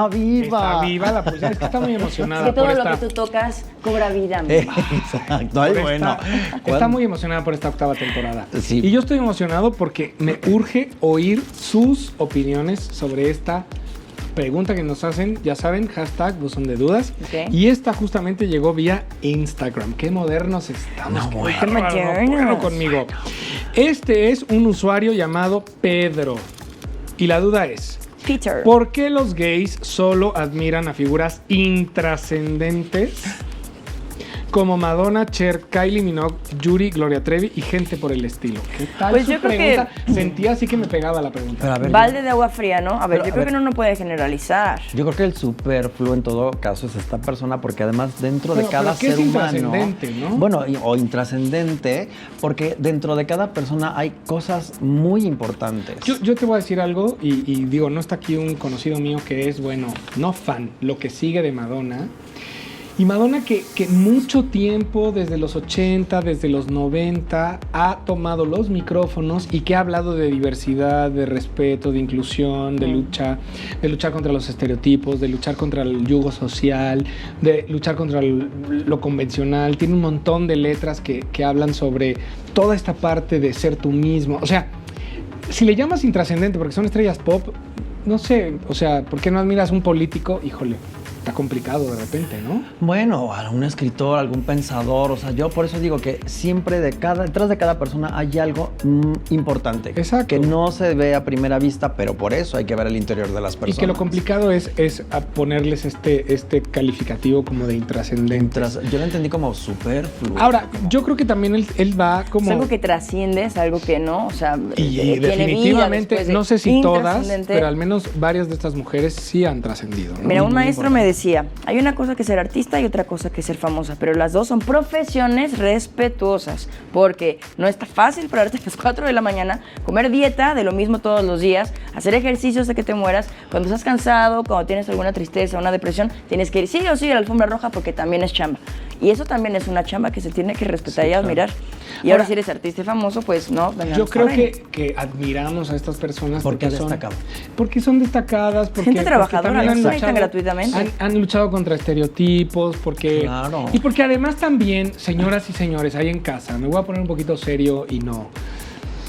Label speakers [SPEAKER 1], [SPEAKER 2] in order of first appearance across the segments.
[SPEAKER 1] está viva.
[SPEAKER 2] Está viva la pulsera, es que está muy emocionada.
[SPEAKER 3] Es que todo
[SPEAKER 2] por
[SPEAKER 3] lo
[SPEAKER 2] esta...
[SPEAKER 3] que tú tocas cobra vida, amigo.
[SPEAKER 1] Exacto. Ay, bueno.
[SPEAKER 2] Está muy emocionada por esta octava temporada.
[SPEAKER 1] Sí.
[SPEAKER 2] Y yo estoy emocionado porque me urge oír sus opiniones sobre esta pregunta que nos hacen. Ya saben, hashtag buzón de dudas.
[SPEAKER 3] Ok.
[SPEAKER 2] Y esta justamente llegó vía Instagram. Qué modernos estamos.
[SPEAKER 1] No,
[SPEAKER 2] qué
[SPEAKER 1] bueno.
[SPEAKER 3] Qué modernos.
[SPEAKER 2] bueno conmigo. Este es un usuario llamado Pedro. Y la duda es...
[SPEAKER 3] Peter.
[SPEAKER 2] ¿Por qué los gays solo admiran a figuras intrascendentes como Madonna, Cher, Kylie Minogue, Yuri, Gloria Trevi y gente por el estilo? ¿Qué tal
[SPEAKER 3] Pues
[SPEAKER 2] su
[SPEAKER 3] yo creo
[SPEAKER 2] pregunta?
[SPEAKER 3] que-
[SPEAKER 2] Sentía así que me pegaba la pregunta.
[SPEAKER 1] Pero a ver,
[SPEAKER 3] Balde de agua fría, ¿no? A ver,
[SPEAKER 1] Pero,
[SPEAKER 3] yo
[SPEAKER 1] a
[SPEAKER 3] creo
[SPEAKER 1] ver.
[SPEAKER 3] que uno no puede generalizar.
[SPEAKER 1] yo creo que el superfluo en todo caso es esta persona, porque además dentro de
[SPEAKER 2] Pero-
[SPEAKER 1] cada
[SPEAKER 2] pero ¿qué es
[SPEAKER 1] ser humano,
[SPEAKER 2] intrascendente, no?
[SPEAKER 1] bueno, o intrascendente, porque dentro de cada persona hay cosas muy importantes.
[SPEAKER 2] Yo te voy a decir algo y digo, no está aquí un conocido mío que es, bueno, no fan, lo que sigue de Madonna. Y Madonna que mucho tiempo, desde los 80, desde los 90, ha tomado los micrófonos y que ha hablado de diversidad, de respeto, de inclusión, de luchar contra los estereotipos, de luchar contra el yugo social, de luchar contra lo convencional. Tiene un montón de letras que hablan sobre toda esta parte de ser tú mismo. O sea, si le llamas intrascendente porque son estrellas pop, no sé, o sea, ¿por qué no admiras un político? Híjole, está complicado de repente, ¿no?
[SPEAKER 1] Bueno, algún escritor, algún pensador, o sea, yo por eso digo que siempre detrás de cada persona hay algo importante.
[SPEAKER 2] Exacto.
[SPEAKER 1] Que no se ve a primera vista, pero por eso hay que ver el interior de las personas.
[SPEAKER 2] Y que lo complicado es a ponerles este calificativo como de intrascendente.
[SPEAKER 1] Yo lo entendí como superfluo.
[SPEAKER 2] Ahora, yo creo que también él va como...
[SPEAKER 3] Es algo que trasciende, es algo que no, o sea,
[SPEAKER 2] Y
[SPEAKER 3] tiene vida
[SPEAKER 2] definitivamente,
[SPEAKER 3] después de
[SPEAKER 2] no sé si todas,
[SPEAKER 3] intrascendente.
[SPEAKER 2] pero al menos varias de estas mujeres sí han trascendido, ¿no?
[SPEAKER 3] Mira, un
[SPEAKER 2] Muy
[SPEAKER 3] maestro
[SPEAKER 2] importante.
[SPEAKER 3] me decía, hay una cosa que ser artista y otra cosa que ser famosa, pero las dos son profesiones respetuosas, porque no está fácil pararte a las 4 de la mañana, comer dieta de lo mismo todos los días, hacer ejercicio hasta que te mueras. Cuando estás cansado, cuando tienes alguna tristeza, una depresión, tienes que ir sí o sí a la alfombra roja porque también es chamba. Y eso también es una chamba que se tiene que respetar y admirar. Y ahora si eres artista y famoso, pues no, venga,
[SPEAKER 2] Yo
[SPEAKER 3] nos
[SPEAKER 2] creo
[SPEAKER 3] corren.
[SPEAKER 2] que admiramos a estas personas
[SPEAKER 1] ¿Por qué
[SPEAKER 2] porque son
[SPEAKER 1] destacado?
[SPEAKER 2] porque son destacadas, porque
[SPEAKER 3] Gente trabajadora,
[SPEAKER 2] porque también
[SPEAKER 3] no
[SPEAKER 2] han
[SPEAKER 3] se conectan
[SPEAKER 2] luchado,
[SPEAKER 3] gratuitamente.
[SPEAKER 2] han luchado contra estereotipos, porque
[SPEAKER 1] Claro.
[SPEAKER 2] y porque además también, señoras y señores, ahí en casa, me voy a poner un poquito serio y no.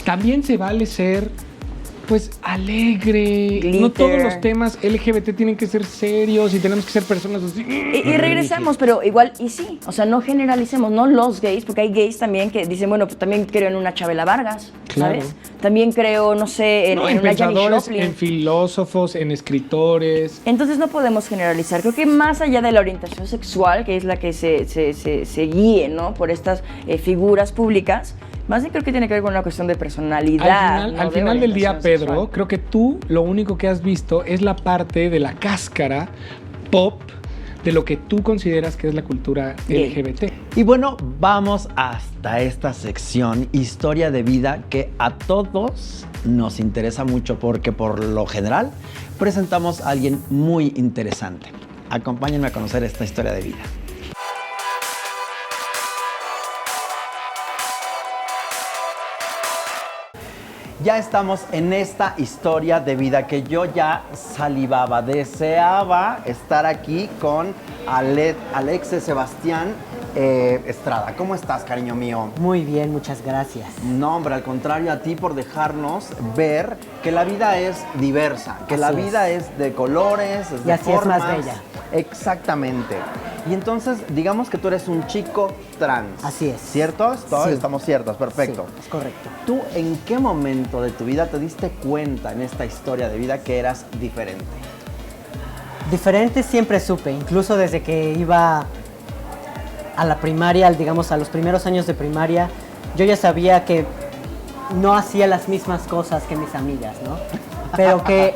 [SPEAKER 2] También se vale ser pues alegre. No
[SPEAKER 3] Glitter.
[SPEAKER 2] todos los temas LGBT tienen que ser serios y tenemos que ser personas así.
[SPEAKER 3] Y regresamos, pero igual, y sí, o sea, no generalicemos, no los gays, porque hay gays también que dicen, bueno, pues también creo en una Chabela Vargas,
[SPEAKER 2] Claro.
[SPEAKER 3] ¿sabes? También creo, no sé,
[SPEAKER 2] No,
[SPEAKER 3] en
[SPEAKER 2] en
[SPEAKER 3] una Janis
[SPEAKER 2] pensadores,
[SPEAKER 3] Joplin.
[SPEAKER 2] en filósofos, en escritores.
[SPEAKER 3] Entonces no podemos generalizar. Creo que más allá de la orientación sexual, que es la que se guíe, ¿no? Por estas figuras públicas, más bien creo que tiene que ver con una cuestión de personalidad. ¿no?
[SPEAKER 2] Al
[SPEAKER 3] De
[SPEAKER 2] final del día,
[SPEAKER 3] orientación
[SPEAKER 2] Pedro,
[SPEAKER 3] sexual.
[SPEAKER 2] creo que tú lo único que has visto es la parte de la cáscara pop de lo que tú consideras que es la cultura
[SPEAKER 3] Gay.
[SPEAKER 2] LGBT.
[SPEAKER 1] Y bueno, vamos hasta esta sección, historia de vida, que a todos nos interesa mucho porque por lo general presentamos a alguien muy interesante. Acompáñenme a conocer esta historia de vida. Ya estamos en esta historia de vida que yo ya salivaba, deseaba estar aquí con Alexe Sebastián Estrada. ¿Cómo estás, cariño mío?
[SPEAKER 4] Muy bien, muchas gracias.
[SPEAKER 1] No, hombre, al contrario, a ti por dejarnos ver que la vida es diversa, que la
[SPEAKER 4] Así
[SPEAKER 1] vida es de colores, es
[SPEAKER 4] Y
[SPEAKER 1] de
[SPEAKER 4] así es más
[SPEAKER 1] formas.
[SPEAKER 4] bella.
[SPEAKER 1] Exactamente. Y entonces, digamos que tú eres un chico trans.
[SPEAKER 4] Así es.
[SPEAKER 1] ¿Ciertos? Todos
[SPEAKER 4] Sí.
[SPEAKER 1] estamos ciertos, perfecto.
[SPEAKER 4] Sí, es correcto.
[SPEAKER 1] ¿Tú en qué momento de tu vida te diste cuenta en esta historia de vida que eras diferente?
[SPEAKER 4] Diferente siempre supe, incluso desde que iba a la primaria, digamos a los primeros años de primaria, yo ya sabía que no hacía las mismas cosas que mis amigas, ¿no? Pero que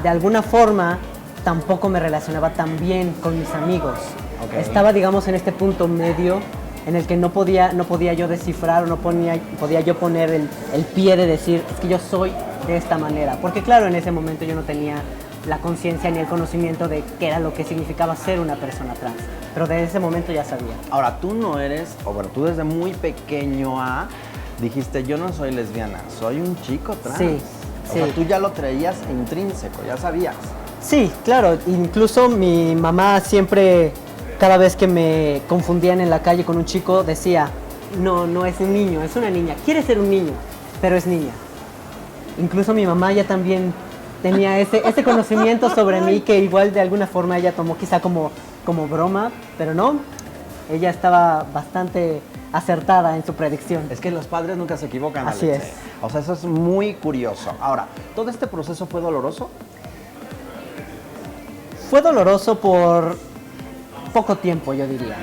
[SPEAKER 4] de alguna forma tampoco me relacionaba tan bien con mis amigos.
[SPEAKER 1] Ok.
[SPEAKER 4] Estaba, digamos, en este punto medio en el que no podía yo descifrar o no podía yo poner el pie de decir, es que yo soy de esta manera. Porque claro, en ese momento yo no tenía la conciencia ni el conocimiento de qué era lo que significaba ser una persona trans. Pero desde ese momento ya sabía.
[SPEAKER 1] Ahora, tú no eres, o bueno, tú desde muy pequeño dijiste, yo no soy lesbiana, soy un chico trans.
[SPEAKER 4] Sí,
[SPEAKER 1] O sea,
[SPEAKER 4] sí.
[SPEAKER 1] tú ya lo traías intrínseco, ya sabías.
[SPEAKER 4] Sí, claro, incluso mi mamá siempre, cada vez que me confundían en la calle con un chico, decía, no, no es un niño, es una niña, quiere ser un niño, pero es niña. Incluso mi mamá ya también tenía ese conocimiento sobre mí que igual de alguna forma ella tomó quizá como broma, pero no, ella estaba bastante acertada en su predicción.
[SPEAKER 1] Es que los padres nunca se equivocan,
[SPEAKER 4] Así
[SPEAKER 1] Alexe.
[SPEAKER 4] es.
[SPEAKER 1] O sea, eso es muy curioso. Ahora, ¿todo este proceso fue doloroso?
[SPEAKER 4] Fue doloroso por poco tiempo, yo diría.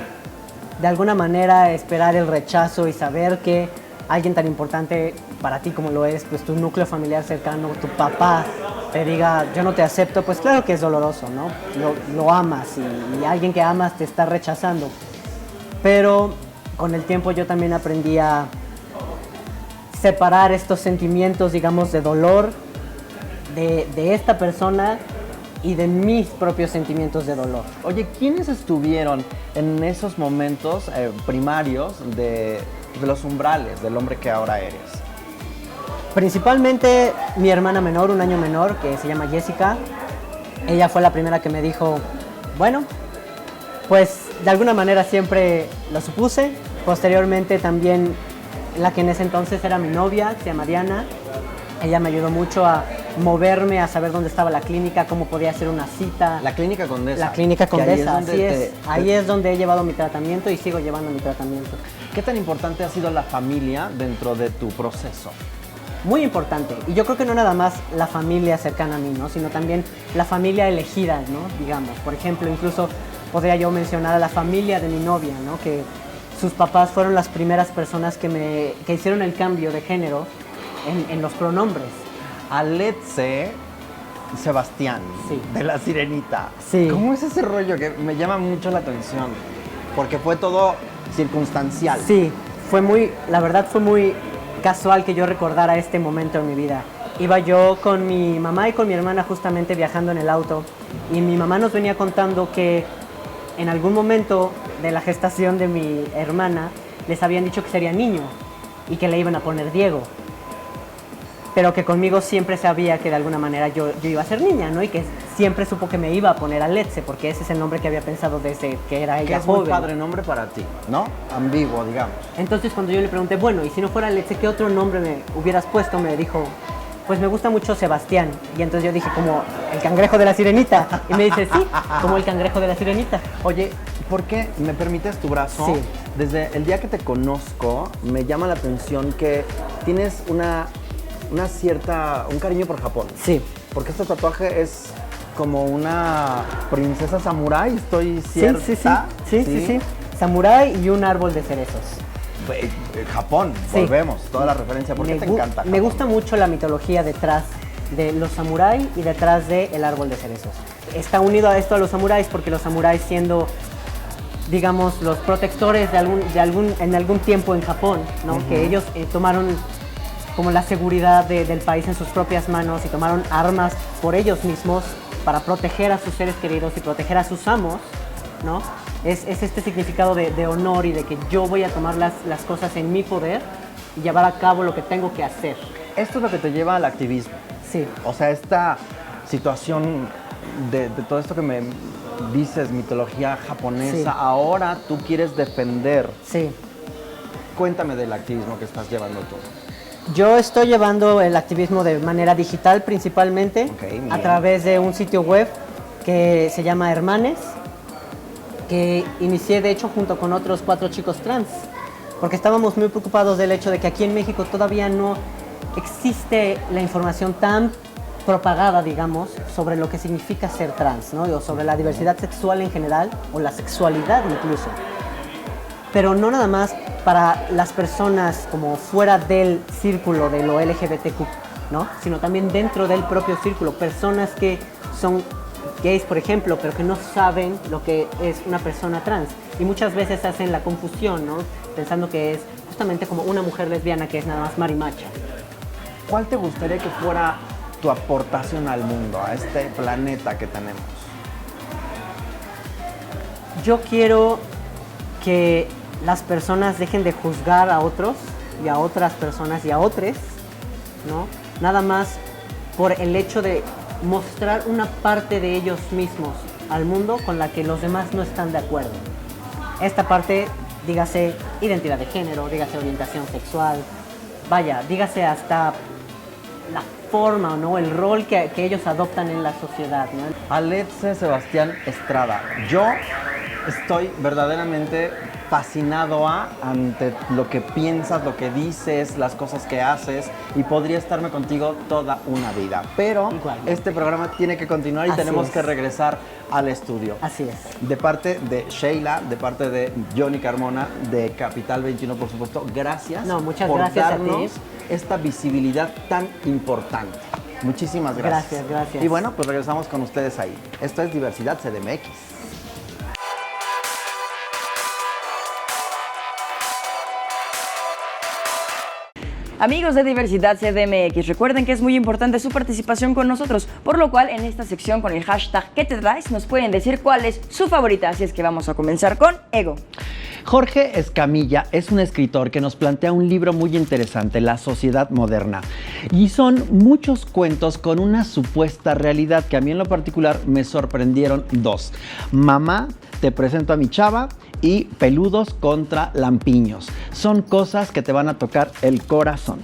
[SPEAKER 4] De alguna manera esperar el rechazo y saber que alguien tan importante para ti como lo es, pues tu núcleo familiar cercano, tu papá, te diga, yo no te acepto, pues claro que es doloroso, ¿no? Lo amas y alguien que amas te está rechazando. Pero con el tiempo yo también aprendí a separar estos sentimientos, digamos, de dolor de esta persona y de mis propios sentimientos de dolor.
[SPEAKER 1] Oye, ¿quiénes estuvieron en esos momentos primarios de los umbrales del hombre que ahora eres?
[SPEAKER 4] Principalmente mi hermana menor, un año menor, que se llama Jessica. Ella fue la primera que me dijo, bueno, pues de alguna manera siempre lo supuse. Posteriormente también la que en ese entonces era mi novia, se llama Diana. Ella me ayudó mucho a moverme, a saber dónde estaba la clínica, cómo podía hacer una cita.
[SPEAKER 1] La Clínica Condesa.
[SPEAKER 4] La Clínica
[SPEAKER 1] Que ahí es
[SPEAKER 4] Condesa,
[SPEAKER 1] donde
[SPEAKER 4] así es.
[SPEAKER 1] te-
[SPEAKER 4] Ahí es donde he llevado mi tratamiento y sigo llevando mi tratamiento.
[SPEAKER 1] ¿Qué tan importante ha sido la familia dentro de tu proceso?
[SPEAKER 4] Muy importante. Y yo creo que no nada más la familia cercana a mí, ¿no? Sino también la familia elegida, ¿no? Digamos. Por ejemplo, incluso podría yo mencionar a la familia de mi novia, ¿no? Que sus papás fueron las primeras personas que hicieron el cambio de género en los pronombres.
[SPEAKER 1] Alexe Sebastián,
[SPEAKER 4] Sí.
[SPEAKER 1] de La Sirenita.
[SPEAKER 4] Sí.
[SPEAKER 1] ¿Cómo es ese rollo que me llama mucho la atención? Porque fue todo circunstancial.
[SPEAKER 4] Sí, la verdad fue muy casual que yo recordara este momento en mi vida. Iba yo con mi mamá y con mi hermana justamente viajando en el auto y mi mamá nos venía contando que en algún momento de la gestación de mi hermana les habían dicho que sería niño y que le iban a poner Diego. Pero que conmigo siempre sabía que de alguna manera yo iba a ser niña, ¿no? Y que siempre supo que me iba a poner Alexe, porque ese es el nombre que había pensado desde que era
[SPEAKER 1] Que
[SPEAKER 4] ella
[SPEAKER 1] es muy
[SPEAKER 4] joven.
[SPEAKER 1] padre nombre para ti, ¿no? Ambiguo, digamos.
[SPEAKER 4] Entonces cuando yo le pregunté, bueno, y si no fuera Alexe, ¿qué otro nombre me hubieras puesto? Me dijo, pues me gusta mucho Sebastián. Y entonces yo dije, como el cangrejo de la sirenita. Y me dice, sí, como el cangrejo de la sirenita.
[SPEAKER 1] Oye, ¿por qué me permites tu brazo?
[SPEAKER 4] Sí.
[SPEAKER 1] Desde el día que te conozco, me llama la atención que tienes un cariño por Japón.
[SPEAKER 4] Sí,
[SPEAKER 1] Porque este tatuaje es como una princesa samurái, ¿estoy
[SPEAKER 4] sí,
[SPEAKER 1] cierta?
[SPEAKER 4] sí. Samurái y un árbol de cerezos.
[SPEAKER 1] Japón,
[SPEAKER 4] Sí.
[SPEAKER 1] volvemos, toda la referencia. ¿Por qué te encanta
[SPEAKER 4] Me
[SPEAKER 1] Japón?
[SPEAKER 4] gusta mucho la mitología detrás de los samuráis y detrás del árbol de cerezos. Está unido a esto a los samuráis porque los samuráis siendo, digamos, los protectores en algún tiempo en Japón, ¿no? Que ellos tomaron como la seguridad del país en sus propias manos y tomaron armas por ellos mismos para proteger a sus seres queridos y proteger a sus amos, ¿no? Es este significado de honor y de que yo voy a tomar las cosas en mi poder y llevar a cabo lo que tengo que hacer.
[SPEAKER 1] Esto es lo que te lleva al activismo.
[SPEAKER 4] Sí,
[SPEAKER 1] O sea, esta situación de todo esto que me dices, mitología japonesa,
[SPEAKER 4] Sí.
[SPEAKER 1] ahora tú quieres defender.
[SPEAKER 4] sí.
[SPEAKER 1] Cuéntame del activismo que estás llevando tú.
[SPEAKER 4] Yo estoy llevando el activismo de manera digital principalmente,
[SPEAKER 1] Ok, bien.
[SPEAKER 4] a través de un sitio web que se llama Hermanes, que inicié de hecho junto con otros 4 chicos trans, porque estábamos muy preocupados del hecho de que aquí en México todavía no existe la información tan propagada, digamos, sobre lo que significa ser trans, ¿no? O sobre la diversidad sexual en general, o la sexualidad incluso. Pero no nada más para las personas como fuera del círculo de lo LGBTQ, ¿no? Sino también dentro del propio círculo, personas que son gays, por ejemplo, pero que no saben lo que es una persona trans. Y muchas veces hacen la confusión, ¿no? Pensando que es justamente como una mujer lesbiana que es nada más marimacha.
[SPEAKER 1] ¿Cuál te gustaría que fuera tu aportación al mundo, a este planeta que tenemos?
[SPEAKER 4] Yo quiero que las personas dejen de juzgar a otros y a otras personas y a otros, ¿no? Nada más por el hecho de mostrar una parte de ellos mismos al mundo con la que los demás no están de acuerdo. Esta parte, dígase identidad de género, dígase orientación sexual, vaya, dígase hasta la forma, ¿no? El rol que ellos adoptan en la sociedad, ¿no?
[SPEAKER 1] Aletze Sebastián Estrada, yo estoy verdaderamente fascinado ante lo que piensas, lo que dices, las cosas que haces, y podría estarme contigo toda una vida. Pero
[SPEAKER 4] Igualmente.
[SPEAKER 1] este programa tiene que continuar y
[SPEAKER 4] Así
[SPEAKER 1] tenemos
[SPEAKER 4] es.
[SPEAKER 1] que regresar al estudio.
[SPEAKER 4] Así es.
[SPEAKER 1] De parte de Sheila, de parte de Johnny Carmona, de Capital 21, por supuesto, gracias
[SPEAKER 4] No, muchas
[SPEAKER 1] por
[SPEAKER 4] gracias a ti.
[SPEAKER 1] darnos esta visibilidad tan importante. Muchísimas gracias.
[SPEAKER 4] Gracias.
[SPEAKER 1] Y bueno, pues regresamos con ustedes ahí. Esto es Diversidad CDMX.
[SPEAKER 3] Amigos de Diversidad CDMX, recuerden que es muy importante su participación con nosotros, por lo cual en esta sección con el hashtag ¿Qué te traes? Nos pueden decir cuál es su favorita, así es que vamos a comenzar con Ego.
[SPEAKER 1] Jorge Escamilla es un escritor que nos plantea un libro muy interesante, La Sociedad Moderna. Y son muchos cuentos con una supuesta realidad que a mí en lo particular me sorprendieron dos. Mamá, te presento a mi chava, y Peludos contra Lampiños. Son cosas que te van a tocar el corazón.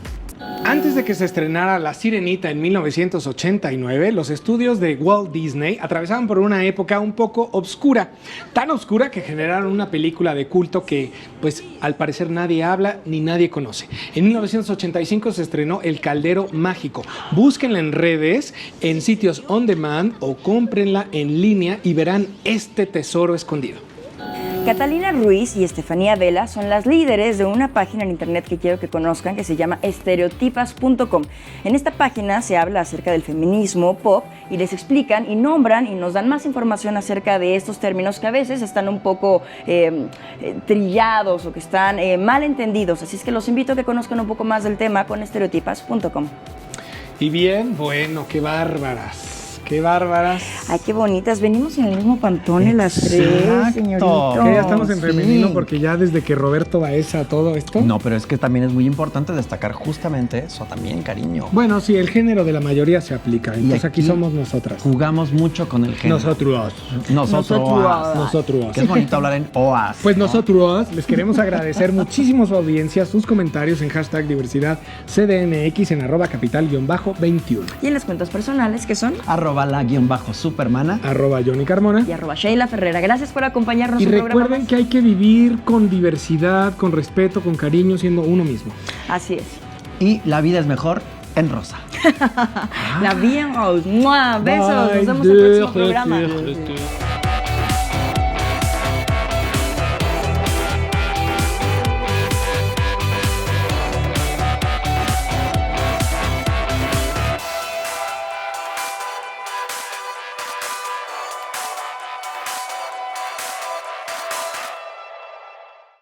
[SPEAKER 2] Antes de que se estrenara La Sirenita en 1989, los estudios de Walt Disney atravesaban por una época un poco obscura. Tan obscura que generaron una película de culto que, pues, al parecer nadie habla ni nadie conoce. En 1985 se estrenó El Caldero Mágico. Búsquenla en redes, en sitios on demand o cómprenla en línea y verán este tesoro escondido.
[SPEAKER 3] Catalina Ruiz y Estefanía Vela son las líderes de una página en internet que quiero que conozcan que se llama estereotipas.com. En esta página se habla acerca del feminismo pop y les explican y nombran y nos dan más información acerca de estos términos que a veces están un poco trillados o que están mal entendidos. Así es que los invito a que conozcan un poco más del tema con estereotipas.com.
[SPEAKER 2] Y bien, bueno, qué bárbaras. Qué bárbaras.
[SPEAKER 3] Ay, qué bonitas. Venimos en el mismo pantone las tres,
[SPEAKER 1] Exacto.
[SPEAKER 3] señorito.
[SPEAKER 2] Que ya estamos en
[SPEAKER 1] Sí.
[SPEAKER 2] femenino porque ya desde que Roberto Baeza todo esto.
[SPEAKER 1] No, pero es que también es muy importante destacar justamente eso también, cariño.
[SPEAKER 2] Bueno, sí, el género de la mayoría se aplica.
[SPEAKER 1] Y
[SPEAKER 2] Entonces aquí somos nosotras.
[SPEAKER 1] Jugamos mucho con el género.
[SPEAKER 2] Nosotros.
[SPEAKER 1] Nosotros. Que es bonito hablar en OAS.
[SPEAKER 2] Pues
[SPEAKER 1] ¿no?
[SPEAKER 2] nosotros les queremos agradecer muchísimo su audiencia, sus comentarios en hashtag diversidad CDMX en @capital_21.
[SPEAKER 3] Y en las cuentas personales que son
[SPEAKER 1] @la_supermana.
[SPEAKER 2] @Johnny Carmona.
[SPEAKER 3] y @Sheila Ferrera. Gracias por acompañarnos
[SPEAKER 2] Y
[SPEAKER 3] un programa
[SPEAKER 2] recuerden
[SPEAKER 3] más.
[SPEAKER 2] que hay que vivir con diversidad, con respeto, con cariño, siendo uno mismo.
[SPEAKER 3] Así es.
[SPEAKER 1] Y la vida es mejor en rosa.
[SPEAKER 3] La bien. ¡Mua! Besos. Nos
[SPEAKER 2] Bye.
[SPEAKER 3] vemos en el próximo programa.